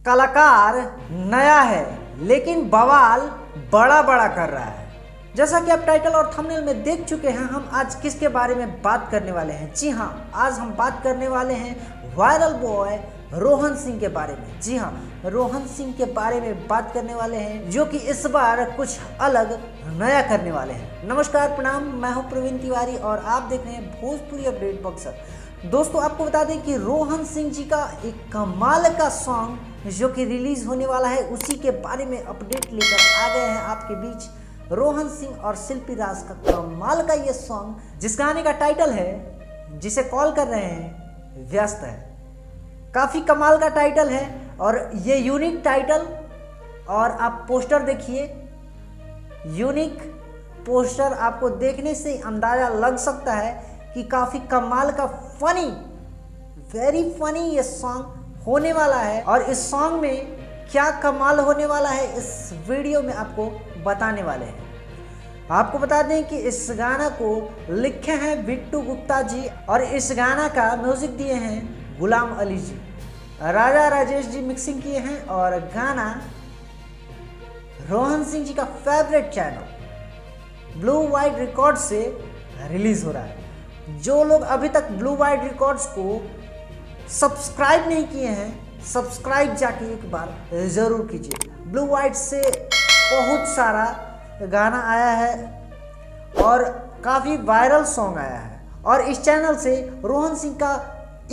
कलाकार नया है लेकिन बवाल बड़ा बड़ा कर रहा है। जैसा कि आप टाइटल और थंबनेल में देख चुके हैं, हम आज किसके बारे में बात करने वाले हैं। जी हाँ, आज हम बात करने वाले हैं वायरल बॉय रोहन सिंह के बारे में। जी हाँ, रोहन सिंह के बारे में बात करने वाले हैं जो कि इस बार कुछ अलग नया करने वाले हैं। नमस्कार, प्रणाम, मैं हूं प्रवीण तिवारी और आप देख रहे हैं भोजपुरी अपडेट बक्सर। दोस्तों, आपको बता दें कि रोहन सिंह जी का एक कमाल का सॉन्ग जो कि रिलीज होने वाला है, उसी के बारे में अपडेट लेकर आ गए हैं आपके बीच। रोहन सिंह और शिल्पी राज का कमाल का ये सॉन्ग, जिस गाने का टाइटल है, जिसे कॉल कर रहे हैं, व्यस्त है। काफ़ी कमाल का टाइटल है और ये यूनिक टाइटल, और आप पोस्टर देखिए, यूनिक पोस्टर आपको देखने से अंदाज़ा लग सकता है कि काफ़ी कमाल का फनी, वेरी फनी ये सॉन्ग होने वाला है। और इस सॉन्ग में क्या कमाल होने वाला है, इस वीडियो में आपको बताने वाले हैं। आपको बता दें कि इस गाना को लिखे हैं बिट्टू गुप्ता जी और इस गाना का म्यूजिक दिए हैं गुलाम अली जी। राजा राजेश जी मिक्सिंग किए हैं और गाना रोहन सिंह जी का favourite channel blue white records से रिलीज हो रहा है। जो लोग अभी तक ब्लू वाइट रिकॉर्ड्स को सब्सक्राइब नहीं किए हैं, सब्सक्राइब जाके एक बार ज़रूर कीजिए। ब्लू वाइट से बहुत सारा गाना आया है और काफ़ी वायरल सॉन्ग आया है, और इस चैनल से रोहन सिंह का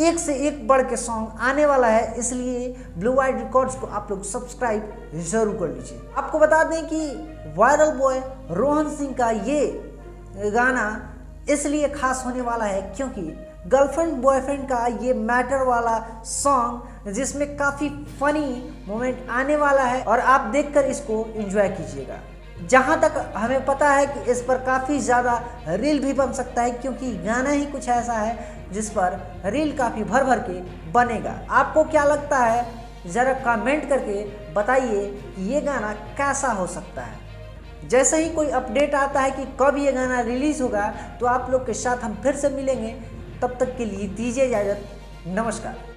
एक से एक बढ़ के सॉन्ग आने वाला है। इसलिए ब्लू वाइट रिकॉर्ड्स को आप लोग सब्सक्राइब जरूर कर लीजिए। आपको बता दें कि वायरल बॉय रोहन सिंह का ये गाना इसलिए खास होने वाला है क्योंकि गर्लफ्रेंड बॉयफ्रेंड का ये मैटर वाला सॉन्ग, जिसमें काफ़ी फनी मोमेंट आने वाला है और आप देखकर इसको एंजॉय कीजिएगा। जहाँ तक हमें पता है कि इस पर काफ़ी ज़्यादा रील भी बन सकता है, क्योंकि गाना ही कुछ ऐसा है जिस पर रील काफ़ी भर भर के बनेगा। आपको क्या लगता है, ज़रा कमेंट करके बताइए कि ये गाना कैसा हो सकता है। जैसे ही कोई अपडेट आता है कि कब ये गाना रिलीज़ होगा, तो आप लोग के साथ हम फिर से मिलेंगे। तब तक के लिए दीजिए इजाज़त। नमस्कार।